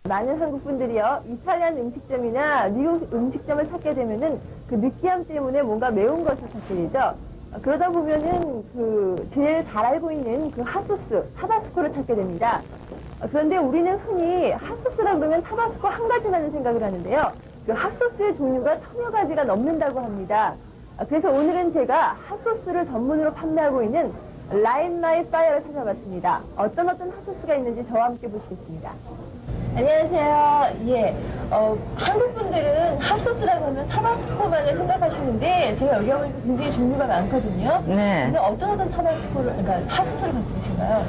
많은 한국 분들이요, 이탈리안 음식점이나 미국 음식점을 찾게 되면은 그 느끼함 때문에 뭔가 매운 것을 찾게 되죠. 그러다 보면은 제일 잘 알고 있는 그 핫소스, 타바스코를 찾게 됩니다. 그런데 우리는 흔히 핫소스라 그러면 타바스코 한 가지라는 생각을 하는데요. 그 핫소스의 종류가 1000여 가지가 넘는다고 합니다. 그래서 오늘은 제가 핫소스를 전문으로 판매하고 있는 라인 마이 파이어를 찾아봤습니다. 어떤 핫소스가 있는지 저와 함께 보시겠습니다. 안녕하세요. 예. 한국 분들은 핫소스라고 하면 타바스코만을 생각하시는데 제가 여기 와보니까 굉장히 종류가 많거든요. 네. 근데 어떤 타바스코를, 그러니까 핫소스를 갖고 계신가요?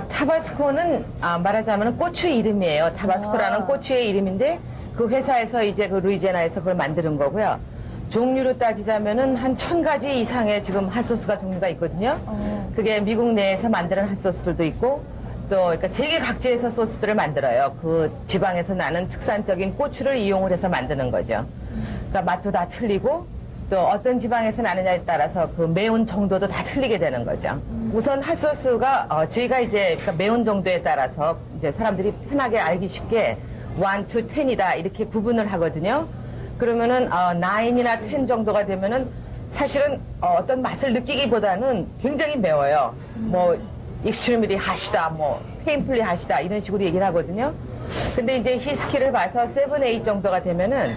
타바스코는 말하자면 고추 이름이에요. 타바스코라는 고추의 이름인데 그 회사에서 이제 그 루이지애나에서 그걸 만드는 거고요. 종류로 따지자면은 한 1000가지 이상의 지금 핫소스가 종류가 있거든요. 그게 미국 내에서 만드는 핫소스들도 있고 또 그러니까 세계 각지에서 소스들을 만들어요. 그 지방에서 나는 특산적인 고추를 이용을 해서 만드는 거죠. 그러니까 맛도 다 틀리고 또 어떤 지방에서 나느냐에 따라서 그 매운 정도도 다 틀리게 되는 거죠. 우선 핫소스가 저희가 이제 그러니까 매운 정도에 따라서 이제 사람들이 편하게 알기 쉽게 1 to 10이다 이렇게 구분을 하거든요. 그러면은 9이나 10 정도가 되면은 사실은 어떤 맛을 느끼기보다는 굉장히 매워요. 뭐 extremely 핫이다, 뭐 painfully 핫이다 이런 식으로 얘기를 하거든요. 근데 이제 히스키를 봐서 7, 8 정도가 되면은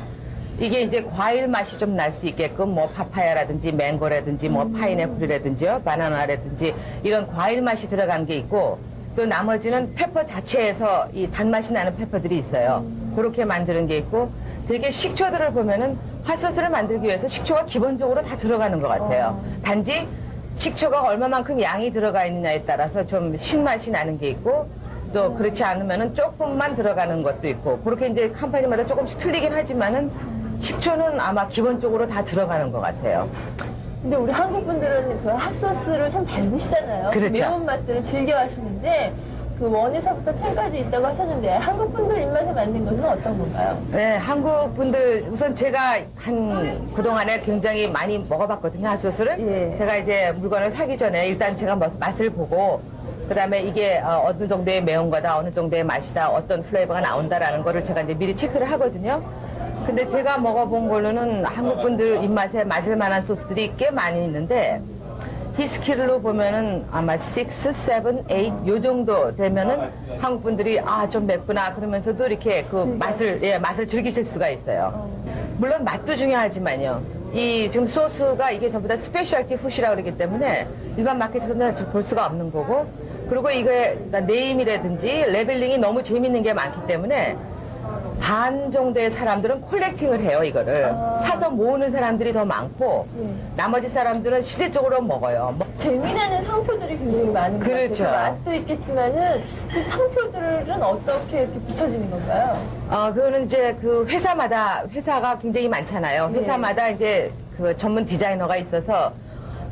이게 이제 과일 맛이 좀 날 수 있게끔 뭐 파파야라든지 맹고라든지 뭐 파인애플이라든지요, 바나나라든지 이런 과일 맛이 들어간 게 있고 또 나머지는 페퍼 자체에서 이 단맛이 나는 페퍼들이 있어요. 그렇게 만드는 게 있고 되게 식초들을 보면은 핫소스를 만들기 위해서 식초가 기본적으로 다 들어가는 것 같아요. 단지 식초가 얼마만큼 양이 들어가 있느냐에 따라서 좀 신맛이 나는 게 있고 또 그렇지 않으면은 조금만 들어가는 것도 있고 그렇게 이제 컴퍼니마다 조금씩 틀리긴 하지만은 식초는 아마 기본적으로 다 들어가는 것 같아요. 근데 우리 한국 분들은 그 핫소스를 참 잘 드시잖아요. 그렇죠. 매운맛들을 즐겨 하시는데 그 1에서부터 10까지 있다고 하셨는데 한국 분들 입맛에 맞는 것은 어떤 건가요? 네, 한국 분들 우선 제가 그동안에 굉장히 많이 먹어봤거든요, 핫소스를. 예. 제가 이제 물건을 사기 전에 일단 제가 맛을 보고 그다음에 이게 어느 정도의 매운 거다, 어느 정도의 맛이다, 어떤 플레이버가 나온다라는 거를 제가 이제 미리 체크를 하거든요. 근데 제가 먹어본 걸로는 한국 분들 입맛에 맞을 만한 소스들이 꽤 많이 있는데 히스키로 보면은 아마 6, 7, 8 요 정도 되면은 한국 분들이 좀 맵구나 그러면서도 이렇게 그 맛을 즐기실 수가 있어요. 물론 맛도 중요하지만요. 이 지금 소스가 이게 전부 다 스페셜티 푸시라고 그러기 때문에 일반 마켓에서는 볼 수가 없는 거고 그리고 이게 그러니까 네임이라든지 레벨링이 너무 재밌는 게 많기 때문에 반 정도의 사람들은 콜렉팅을 해요, 이거를. 사서 모으는 사람들이 더 많고, 나머지 사람들은 시대적으로 먹어요. 재미나는 상표들이 굉장히 많은 것 그렇죠. 같아요. 맛도 있겠지만은 그 상표들은 어떻게 이렇게 붙여지는 건가요? 그거는 이제 그 회사가 굉장히 많잖아요. 회사마다 이제 그 전문 디자이너가 있어서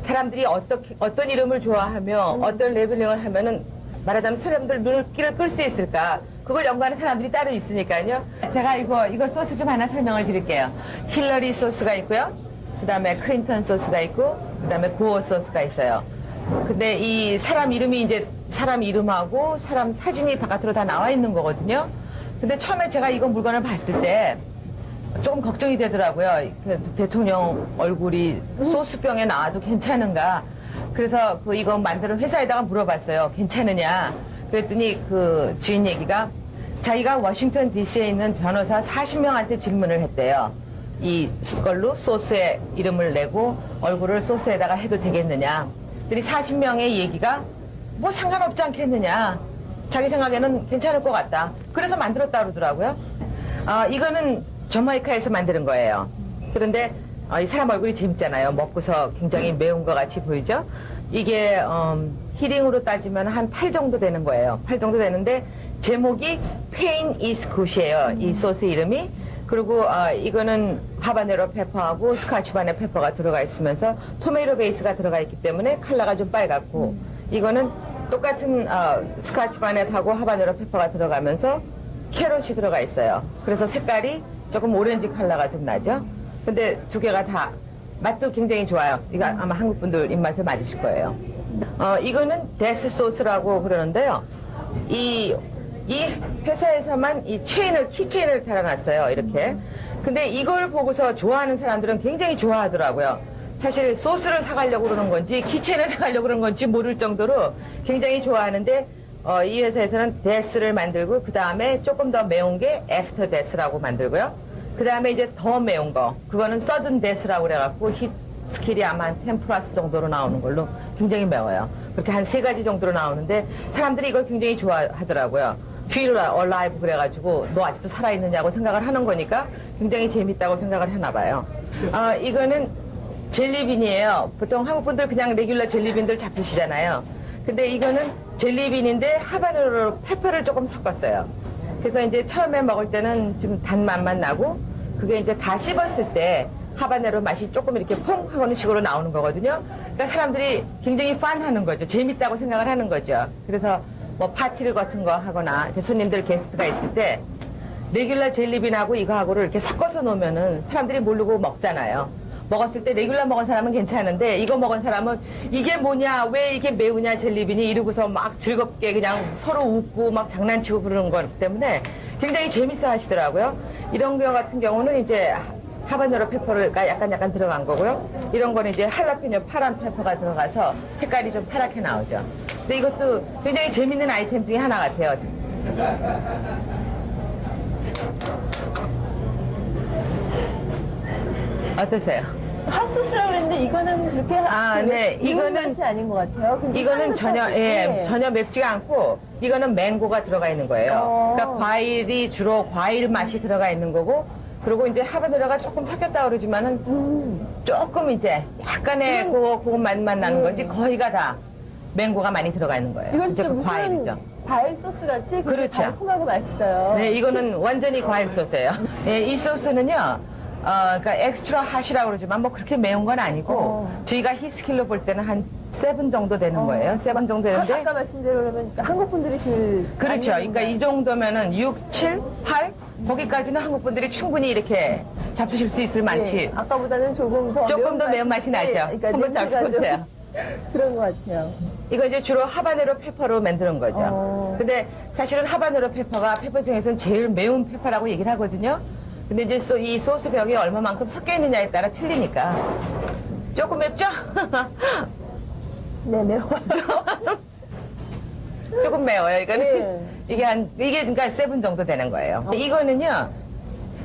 사람들이 어떤 이름을 좋아하며 어떤 레벨링을 하면은 말하자면 사람들 눈길을 끌 수 있을까. 그걸 연구하는 사람들이 따로 있으니까요. 제가 이거 소스 좀 하나 설명을 드릴게요. 힐러리 소스가 있고요. 그 다음에 클린턴 소스가 있고, 그 다음에 고어 소스가 있어요. 근데 이 사람 이름이 이제 사람 이름하고 사람 사진이 바깥으로 다 나와 있는 거거든요. 근데 처음에 제가 이거 물건을 봤을 때 조금 걱정이 되더라고요. 그 대통령 얼굴이 소스병에 나와도 괜찮은가. 그래서 이거 만드는 회사에다가 물어봤어요. 괜찮으냐. 그랬더니 그 주인 얘기가 자기가 워싱턴 DC에 있는 변호사 40명한테 질문을 했대요. 이걸로 소스에 이름을 내고 얼굴을 소스에다가 해도 되겠느냐. 그랬더니 40명의 얘기가 뭐 상관없지 않겠느냐. 자기 생각에는 괜찮을 것 같다. 그래서 만들었다 그러더라고요. 이거는 저마이카에서 만드는 거예요. 그런데 이 사람 얼굴이 재밌잖아요. 먹고서 굉장히 매운 것 같이 보이죠? 이게 히딩으로 따지면 한 8 정도 되는 거예요. 8 정도 되는데 제목이 Pain is Good이에요. 이 소스 이름이. 그리고 이거는 하바네로 페퍼하고 스카치바네 페퍼가 들어가 있으면서 토메이토 베이스가 들어가 있기 때문에 컬러가 좀 빨갛고 이거는 똑같은 스카치바넷하고 하바네로 페퍼가 들어가면서 캐럿이 들어가 있어요. 그래서 색깔이 조금 오렌지 컬러가 좀 나죠. 근데 두 개가 다 맛도 굉장히 좋아요. 이거 아마 한국 분들 입맛에 맞으실 거예요. 이거는 데스 소스라고 그러는데요. 이 이 회사에서만 이 체인을, 키체인을 달아놨어요, 이렇게. 근데 이걸 보고서 좋아하는 사람들은 굉장히 좋아하더라고요. 사실 소스를 사가려고 그러는 건지, 키체인을 사가려고 그러는 건지 모를 정도로 굉장히 좋아하는데, 이 회사에서는 데스를 만들고, 그 다음에 조금 더 매운 게 애프터 데스라고 만들고요. 그 다음에 이제 더 매운 거, 그거는 서든 데스라고 그래갖고, 히 스킬이 아마 한 10플러스 정도로 나오는 걸로 굉장히 매워요. 그렇게 한 3가지 정도로 나오는데 사람들이 이걸 굉장히 좋아하더라고요. Feel alive 그래가지고 너 아직도 살아있느냐고 생각을 하는 거니까 굉장히 재밌다고 생각을 하나 봐요. 이거는 젤리빈이에요. 보통 한국 분들 그냥 레귤러 젤리빈들 잡수시잖아요. 근데 이거는 젤리빈인데 하바네로 페퍼를 조금 섞었어요. 그래서 이제 처음에 먹을 때는 좀 단맛만 나고 그게 이제 다 씹었을 때 하바네로 맛이 조금 이렇게 퐁 하는 식으로 나오는 거거든요. 그러니까 사람들이 굉장히 빤하는 거죠. 재밌다고 생각을 하는 거죠. 그래서 뭐 파티를 같은 거 하거나 이렇게 손님들 게스트가 있을 때 레귤러 젤리빈하고 이거하고를 이렇게 섞어서 놓으면은 사람들이 모르고 먹잖아요. 먹었을 때 레귤러 먹은 사람은 괜찮은데 이거 먹은 사람은 이게 뭐냐, 왜 이게 매우냐 젤리빈이 이러고서 막 즐겁게 그냥 서로 웃고 막 장난치고 그러는 거 때문에 굉장히 재밌어 하시더라고요. 이런 경우 같은 경우는 이제 하바네로 페퍼가 약간 들어간 거고요. 이런 거는 이제 할라피뇨 파란 페퍼가 들어가서 색깔이 좀 파랗게 나오죠. 근데 이것도 굉장히 재밌는 아이템 중에 하나 같아요. 어떠세요? 핫소스라고 그랬는데 이거는 그렇게 네, 이거는 맛이 아닌 것 같아요. 근데 이거는 핫소스인데 전혀 맵지가 않고 이거는 맹고가 들어가 있는 거예요. 그러니까 과일이 주로 과일 맛이 들어가 있는 거고 그리고 이제 하바네로가 조금 섞였다 그러지만은 조금 이제 약간의 그거 맛만 나는 건지 거의가 다 맹고가 많이 들어가 있는 거예요. 이건 이제 진짜 그 무슨 과일이죠. 과일 소스 같이 그렇죠. 달콤하고 맛있어요. 네, 이거는 완전히 과일 소스예요. 예, 이 소스는요, 그러니까 엑스트라 핫이라고 그러지만 뭐 그렇게 매운 건 아니고 저희가 히스킬로 볼 때는 한 7 정도 되는 거예요. 7 정도 되는데. 아까 말씀대로 그러면 한국 분들이 제일 그렇죠. 많이 그러니까 이 정도면은 6, 7, 8 거기까지는 한국 분들이 충분히 이렇게 잡수실 수 있을 만치. 예, 아까보다는 조금 더 매운맛이 나죠. 그러니까 한번 냄새가 잡숴보세요. 좀 그런 것 같아요. 이거 이제 주로 하바네로 페퍼로 만드는 거죠. 근데 사실은 하바네로 페퍼가 페퍼 중에서는 제일 매운 페퍼라고 얘기를 하거든요. 근데 이제 이 소스 병이 얼마만큼 섞여 있느냐에 따라 틀리니까. 조금 맵죠? 네, 매워요. 조금 매워요. 이거는. 예. 이게 그러니까 7 정도 되는 거예요. 이거는요.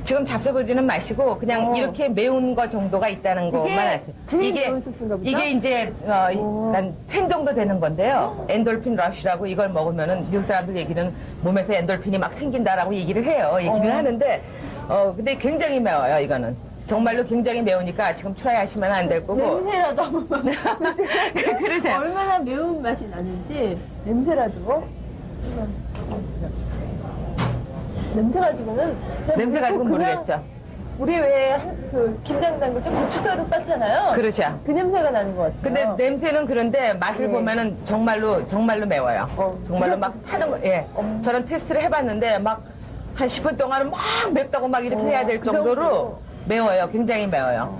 지금 잡숴보지는 마시고 그냥 이렇게 매운 거 정도가 있다는 것만 아세요. 제일 매운 소스인가 보죠? 이게 이제 한 10 정도 되는 건데요. 엔돌핀 러쉬라고 이걸 먹으면은 미국 사람들 얘기는 몸에서 엔돌핀이 막 생긴다라고 얘기를 해요. 얘기를 하는데 근데 굉장히 매워요. 이거는 정말로 굉장히 매우니까 지금 트라이 하시면 안 될 거고. 냄새라도 한번 그러세요. 얼마나 매운 맛이 나는지 냄새 가지고는 냄새 가지고 모르겠죠. 우리 왜 그 김장 담글 때 고춧가루 땄잖아요. 그렇죠. 그 냄새가 나는 것 같아요. 근데 냄새는 그런데 맛을 네. 보면은 정말로 매워요. 정말로 막 타는 거, 예. 저는 테스트를 해봤는데 막 한 10분 동안은 막 맵다고 막 이렇게 해야 될 그 정도로 정도로? 매워요. 굉장히 매워요.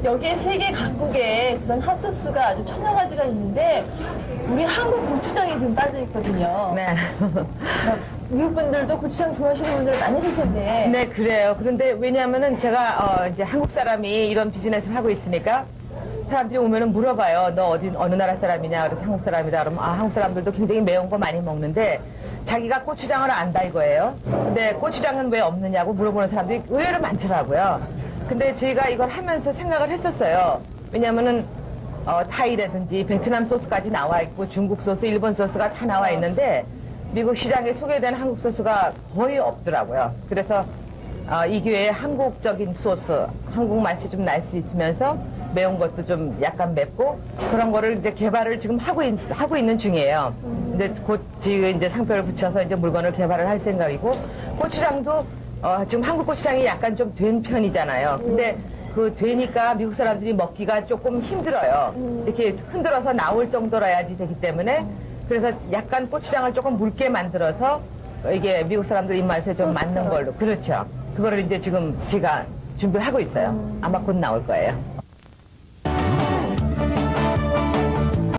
여기에 세계 각국에 그런 핫소스가 아주 천여 가지가 있는데 우리 한국 고추장이 좀 빠져 있거든요. 네. 미국 분들도 고추장 좋아하시는 분들 많으실 텐데. 네, 그래요. 그런데 왜냐하면은 제가 이제 한국 사람이 이런 비즈니스를 하고 있으니까 사람들이 오면은 물어봐요. 너 어느 나라 사람이냐? 그래서 한국 사람이다. 그러면 한국 사람들도 굉장히 매운 거 많이 먹는데 자기가 고추장을 안다 이거예요. 근데 고추장은 왜 없느냐고 물어보는 사람들이 의외로 많더라고요. 근데 저희가 이걸 하면서 생각을 했었어요. 왜냐면은 타이라든지 베트남 소스까지 나와 있고 중국 소스, 일본 소스가 다 나와 있는데 미국 시장에 소개된 한국 소스가 거의 없더라고요. 그래서 이 기회에 한국적인 소스, 한국 맛이 좀 날 수 있으면서 매운 것도 좀 약간 맵고 그런 거를 이제 개발을 지금 하고 있는 중이에요. 근데 곧 지금 이제 상표를 붙여서 이제 물건을 개발을 할 생각이고 고추장도 지금 한국 고추장이 약간 좀 된 편이잖아요. 근데 그 되니까 미국 사람들이 먹기가 조금 힘들어요. 이렇게 흔들어서 나올 정도라야지 되기 때문에 그래서 약간 고추장을 조금 묽게 만들어서 이게 미국 사람들 입맛에 좀 맞는 걸로. 그렇죠. 그거를 이제 지금 제가 준비를 하고 있어요. 아마 곧 나올 거예요.